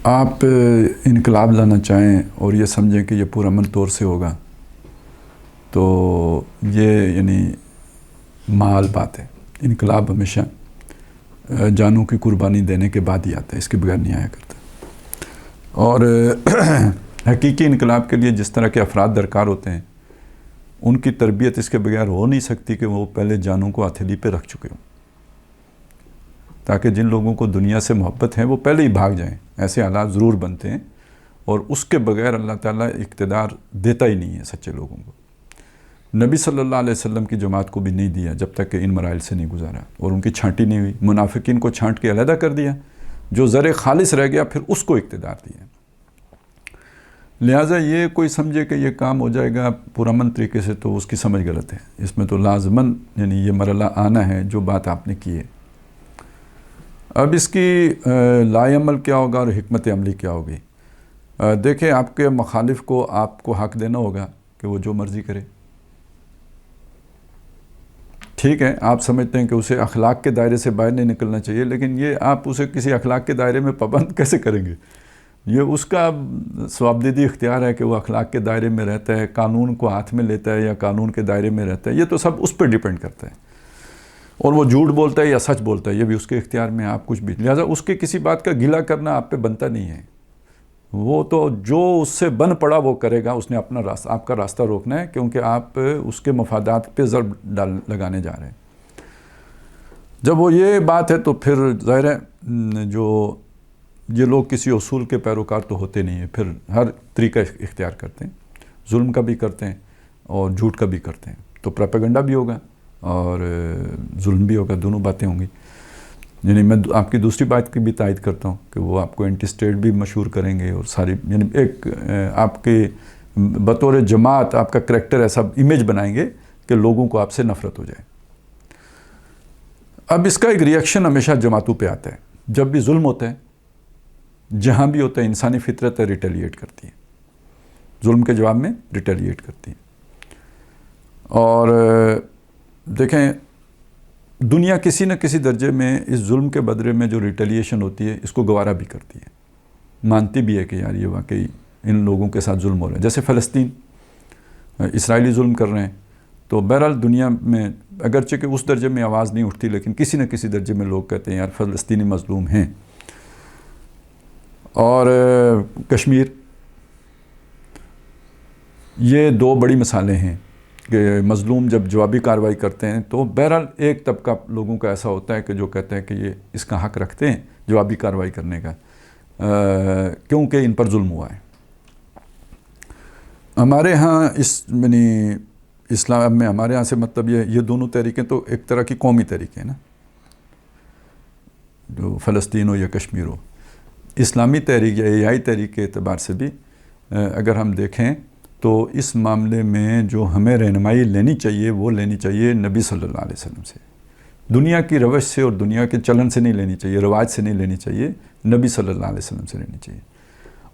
آپ انقلاب لانا چاہیں اور یہ سمجھیں کہ یہ پرامن طور سے ہوگا تو یہ یعنی محال بات ہے۔ انقلاب ہمیشہ جانوں کی قربانی دینے کے بعد ہی آتا ہے، اس کے بغیر نہیں آیا کرتا۔ اور حقیقی انقلاب کے لیے جس طرح کے افراد درکار ہوتے ہیں ان کی تربیت اس کے بغیر ہو نہیں سکتی کہ وہ پہلے جانوں کو ہتھیلی پہ رکھ چکے ہوں، تاکہ جن لوگوں کو دنیا سے محبت ہے وہ پہلے ہی بھاگ جائیں۔ ایسے حالات ضرور بنتے ہیں اور اس کے بغیر اللہ تعالیٰ اقتدار دیتا ہی نہیں ہے سچے لوگوں کو۔ نبی صلی اللہ علیہ وسلم کی جماعت کو بھی نہیں دیا جب تک کہ ان مراحل سے نہیں گزارا، اور ان کی چھانٹی نہیں ہوئی۔ منافقین کو چھانٹ کے علیحدہ کر دیا، جو زر خالص رہ گیا پھر اس کو اقتدار دیا۔ لہٰذا یہ کوئی سمجھے کہ یہ کام ہو جائے گا پرامن طریقے سے تو اس کی سمجھ غلط ہے۔ اس میں تو لازماً یعنی یہ مرحلہ آنا ہے جو بات آپ نے کی ہے۔ اب اس کی لائے عمل کیا ہوگا اور حکمت عملی کیا ہوگی؟ دیکھیں، آپ کے مخالف کو آپ کو حق دینا ہوگا کہ وہ جو مرضی کرے۔ ٹھیک ہے، آپ سمجھتے ہیں کہ اسے اخلاق کے دائرے سے باہر نہیں نکلنا چاہیے، لیکن یہ آپ اسے کسی اخلاق کے دائرے میں پابند کیسے کریں گے؟ یہ اس کا ثوابدیدی اختیار ہے کہ وہ اخلاق کے دائرے میں رہتا ہے، قانون کو ہاتھ میں لیتا ہے یا قانون کے دائرے میں رہتا ہے، یہ تو سب اس پہ ڈیپینڈ کرتا ہے۔ اور وہ جھوٹ بولتا ہے یا سچ بولتا ہے یہ بھی اس کے اختیار میں، آپ کچھ بھی۔ لہٰذا اس کے کسی بات کا گلہ کرنا آپ پہ بنتا نہیں ہے۔ وہ تو جو اس سے بن پڑا وہ کرے گا، اس نے اپنا راستہ، آپ کا راستہ روکنا ہے، کیونکہ آپ اس کے مفادات پہ ضرب لگانے جا رہے ہیں۔ جب وہ یہ بات ہے تو پھر ظاہر ہے جو یہ لوگ کسی اصول کے پیروکار تو ہوتے نہیں ہیں، پھر ہر طریقہ اختیار کرتے ہیں، ظلم کا بھی کرتے ہیں اور جھوٹ کا بھی کرتے ہیں، تو پروپیگنڈا بھی ہوگا اور ظلم بھی ہوگا، دونوں باتیں ہوں گی۔ یعنی میں آپ کی دوسری بات کی بھی تائید کرتا ہوں کہ وہ آپ کو اینٹی اسٹیٹ بھی مشہور کریں گے، اور ساری یعنی ایک آپ کے بطور جماعت آپ کا کریکٹر ایسا امیج بنائیں گے کہ لوگوں کو آپ سے نفرت ہو جائے۔ اب اس کا ایک ریئیکشن ہمیشہ جماعتوں پہ آتا ہے، جب بھی ظلم ہوتا ہے، جہاں بھی ہوتا ہے، انسانی فطرت ہے ریٹیلیٹ کرتی ہے، ظلم کے جواب میں ریٹیلیٹ کرتی ہے۔ اور دیکھیں، دنیا کسی نہ کسی درجے میں اس ظلم کے بدلے میں جو ریٹیلیشن ہوتی ہے اس کو گوارا بھی کرتی ہے، مانتی بھی ہے کہ یار یہ واقعی ان لوگوں کے ساتھ ظلم ہو رہا ہے۔ جیسے فلسطین، اسرائیلی ظلم کر رہے ہیں، تو بہرحال دنیا میں اگرچہ کہ اس درجے میں آواز نہیں اٹھتی، لیکن کسی نہ کسی درجے میں لوگ کہتے ہیں یار فلسطینی مظلوم ہیں۔ اور کشمیر، یہ دو بڑی مثالیں ہیں کہ مظلوم جب جوابی کارروائی کرتے ہیں تو بہرحال ایک طبقہ لوگوں کا ایسا ہوتا ہے کہ جو کہتے ہیں کہ یہ اس کا حق رکھتے ہیں جوابی کارروائی کرنے کا، کیونکہ ان پر ظلم ہوا ہے۔ ہمارے ہاں یعنی اسلام میں ہمارے ہاں سے مطلب یہ دونوں تحریکیں تو ایک طرح کی قومی تحریکیں ہیں نا، جو فلسطین ہو یا کشمیر ہو۔ اسلامی تحریک یا ایائی تحریک کے اعتبار سے بھی اگر ہم دیکھیں تو اس معاملے میں جو ہمیں رہنمائی لینی چاہیے وہ لینی چاہیے نبی صلی اللہ علیہ وسلم سے، دنیا کی روش سے اور دنیا کے چلن سے نہیں لینی چاہیے، رواج سے نہیں لینی چاہیے، نبی صلی اللہ علیہ وسلم سے لینی چاہیے۔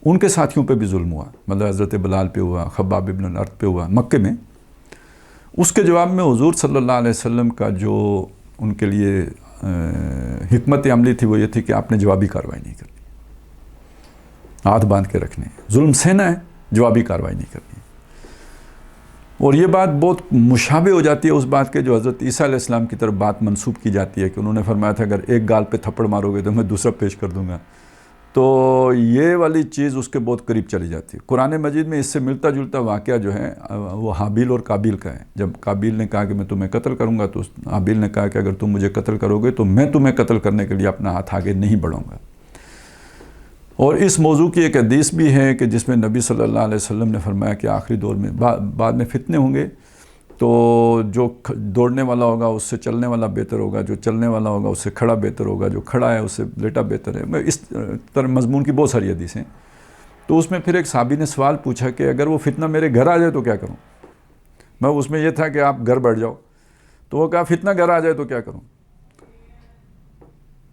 ان کے ساتھیوں پہ بھی ظلم ہوا، مطلب حضرت بلال پہ ہوا، خباب ابن الارت پہ ہوا مکے میں۔ اس کے جواب میں حضور صلی اللہ علیہ وسلم کا جو ان کے لیے حکمت عملی تھی وہ یہ تھی کہ آپ نے جوابی کارروائی نہیں کرنی، ہاتھ باندھ کے رکھنے، ظلم سہنا ہے، جوابی کارروائی نہیں کرنی۔ اور یہ بات بہت مشابہ ہو جاتی ہے اس بات کے جو حضرت عیسیٰ علیہ السلام کی طرف بات منسوب کی جاتی ہے کہ انہوں نے فرمایا تھا اگر ایک گال پہ تھپڑ مارو گے تو میں دوسرا پیش کر دوں گا۔ تو یہ والی چیز اس کے بہت قریب چلی جاتی ہے۔ قرآن مجید میں اس سے ملتا جلتا واقعہ جو ہے وہ حابیل اور قابیل کا ہے۔ جب قابیل نے کہا کہ میں تمہیں قتل کروں گا تو حابیل نے کہا کہ اگر تم مجھے قتل کرو گے تو میں تمہیں قتل کرنے کے لیے اپنا ہاتھ آگے نہیں بڑھاؤں گا۔ اور اس موضوع کی ایک حدیث بھی ہے کہ جس میں نبی صلی اللہ علیہ وسلم نے فرمایا کہ آخری دور میں بعد میں فتنے ہوں گے، تو جو دوڑنے والا ہوگا اس سے چلنے والا بہتر ہوگا، جو چلنے والا ہوگا اس سے کھڑا بہتر ہوگا، جو کھڑا ہے اس سے لیٹا بہتر ہے۔ اس طرح مضمون کی بہت ساری حدیثیں۔ تو اس میں پھر ایک صحابی نے سوال پوچھا کہ اگر وہ فتنہ میرے گھر آ جائے تو کیا کروں؟ میں اس میں یہ تھا کہ آپ گھر بیٹھ جاؤ، تو وہ کہا فتنہ گھر آ جائے تو کیا کروں؟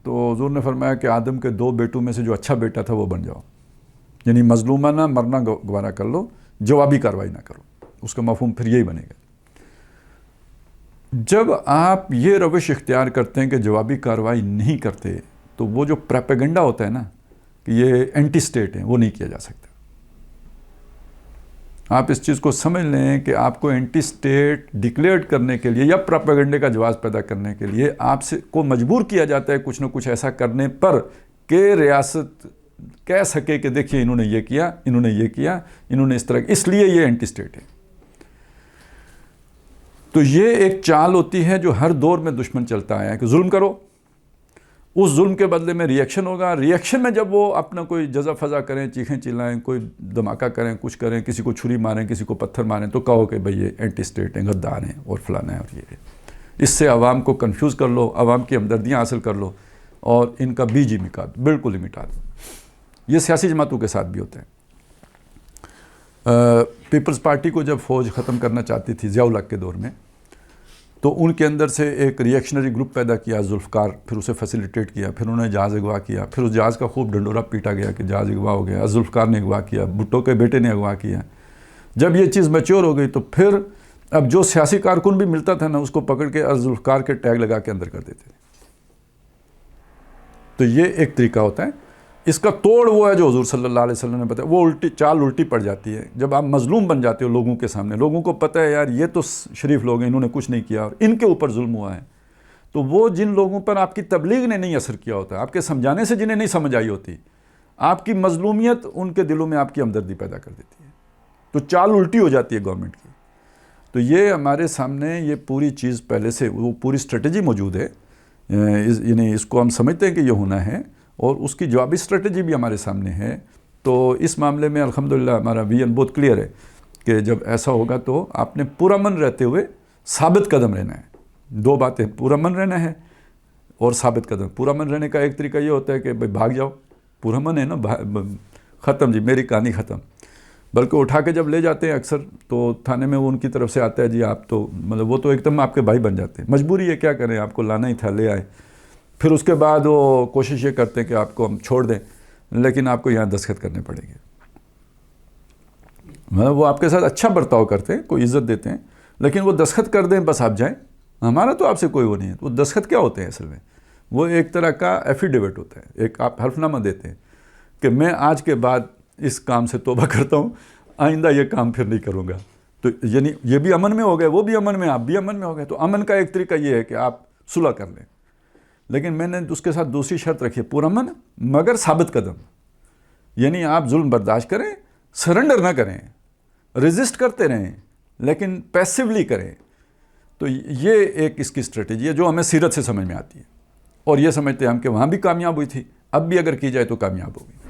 تو حضور نے فرمایا کہ آدم کے 2 بیٹوں میں سے جو اچھا بیٹا تھا وہ بن جاؤ، یعنی مظلومانہ مرنا گوارا کر لو، جوابی کارروائی نہ کرو۔ اس کا مفہوم پھر یہی بنے گا۔ جب آپ یہ روش اختیار کرتے ہیں کہ جوابی کارروائی نہیں کرتے، تو وہ جو پروپیگنڈا ہوتا ہے نا کہ یہ اینٹی اسٹیٹ ہیں، وہ نہیں کیا جا سکتا۔ آپ اس چیز کو سمجھ لیں کہ آپ کو اینٹی اسٹیٹ ڈکلیئر کرنے کے لیے یا پروپیگنڈے کا جواز پیدا کرنے کے لیے آپ سے کو مجبور کیا جاتا ہے کچھ نہ کچھ ایسا کرنے پر کہ ریاست کہہ سکے کہ دیکھیے انہوں نے یہ کیا، انہوں نے یہ کیا، انہوں نے اس طرح، اس لیے یہ اینٹی اسٹیٹ ہے۔ تو یہ ایک چال ہوتی ہے جو ہر دور میں دشمن چلتا آیا ہے کہ ظلم کرو، اس ظلم کے بدلے میں ریئیکشن ہوگا، ریئیکشن میں جب وہ اپنا کوئی جزا فضا کریں، چیخیں چلائیں، کوئی دھماکہ کریں، کچھ کریں، کسی کو چھری ماریں، کسی کو پتھر ماریں، تو کہو کہ بھئی یہ اینٹی اسٹیٹ ہیں، غدار ہیں اور فلانا ہے اور یہ ہے۔ اس سے عوام کو کنفیوز کر لو، عوام کی ہمدردیاں حاصل کر لو اور ان کا بیج ہی مٹا دو، بالکل ہی مٹا دو۔ یہ سیاسی جماعتوں کے ساتھ بھی ہوتا ہے۔ پیپلز پارٹی کو جب فوج ختم کرنا چاہتی تھی ضیاء الحق کے دور میں، تو ان کے اندر سے ایک ریئیکشنری گروپ پیدا کیا ذوالفقار، پھر اسے فیسیلیٹیٹ کیا، پھر انہوں نے جہاز اغوا کیا، پھر اس جہاز کا خوب ڈنڈورا پیٹا گیا کہ جہاز اغوا ہو گیا، ذوالفقار نے اغوا کیا، بھٹو کے بیٹے نے اغوا کیا۔ جب یہ چیز میچور ہو گئی تو پھر اب جو سیاسی کارکن بھی ملتا تھا نا، اس کو پکڑ کے ذوالفقار کے ٹیگ لگا کے اندر کر دیتے تھے۔ تو یہ ایک طریقہ ہوتا ہے۔ اس کا توڑ وہ ہے جو حضور صلی اللہ علیہ وسلم نے بتایا، وہ چال الٹی پڑ جاتی ہے جب آپ مظلوم بن جاتے ہو لوگوں کے سامنے، لوگوں کو پتہ ہے یار یہ تو شریف لوگ ہیں، انہوں نے کچھ نہیں کیا اور ان کے اوپر ظلم ہوا ہے، تو وہ جن لوگوں پر آپ کی تبلیغ نے نہیں اثر کیا ہوتا، آپ کے سمجھانے سے جنہیں نہیں سمجھ آئی ہوتی، آپ کی مظلومیت ان کے دلوں میں آپ کی ہمدردی پیدا کر دیتی ہے، تو چال الٹی ہو جاتی ہے گورنمنٹ کی۔ تو یہ ہمارے سامنے یہ پوری چیز پہلے سے وہ پوری اسٹریٹجی موجود ہے، یعنی اس کو ہم سمجھتے ہیں کہ یہ ہونا ہے اور اس کی جوابی اسٹریٹجی بھی ہمارے سامنے ہے۔ تو اس معاملے میں الحمدللہ ہمارا ویژن بہت کلیئر ہے کہ جب ایسا ہوگا تو آپ نے پرامن رہتے ہوئے ثابت قدم رہنا ہے۔ دو باتیں، پرامن رہنا ہے اور ثابت قدم۔ پرامن رہنے کا ایک طریقہ یہ ہوتا ہے کہ بھائی بھاگ جاؤ، پرامن ہے نا، ختم جی میری کہانی ختم، بلکہ اٹھا کے جب لے جاتے ہیں اکثر تو تھانے میں وہ ان کی طرف سے آتا ہے جی آپ تو مطلب وہ تو ایک دم آپ کے بھائی بن جاتے ہیں، مجبوری ہے کیا کریں، آپ کو لانا ہی تھا، لے آئے۔ پھر اس کے بعد وہ کوشش یہ کرتے ہیں کہ آپ کو ہم چھوڑ دیں، لیکن آپ کو یہاں دستخط کرنے پڑیں گے۔ مطلب وہ آپ کے ساتھ اچھا برتاؤ کرتے ہیں، کوئی عزت دیتے ہیں، لیکن وہ دستخط کر دیں بس آپ جائیں، ہمارا تو آپ سے کوئی وہ نہیں ہے۔ وہ دستخط کیا ہوتے ہیں اصل میں؟ وہ ایک طرح کا ایفیڈیوٹ ہوتا ہے، ایک آپ حلف نامہ دیتے ہیں کہ میں آج کے بعد اس کام سے توبہ کرتا ہوں، آئندہ یہ کام پھر نہیں کروں گا۔ تو یعنی یہ بھی امن میں ہو گئے، وہ بھی امن میں، آپ بھی امن میں ہو گئے۔ تو امن کا ایک طریقہ یہ ہے کہ آپ صلح کر لیں، لیکن میں نے اس کے ساتھ دوسری شرط رکھی ہے، پرامن مگر ثابت قدم، یعنی آپ ظلم برداشت کریں، سرنڈر نہ کریں، ریزسٹ کرتے رہیں لیکن پیسیولی کریں۔ تو یہ ایک اس کی اسٹریٹجی ہے جو ہمیں سیرت سے سمجھ میں آتی ہے، اور یہ سمجھتے ہیں ہم کہ وہاں بھی کامیاب ہوئی تھی، اب بھی اگر کی جائے تو کامیاب ہوگی۔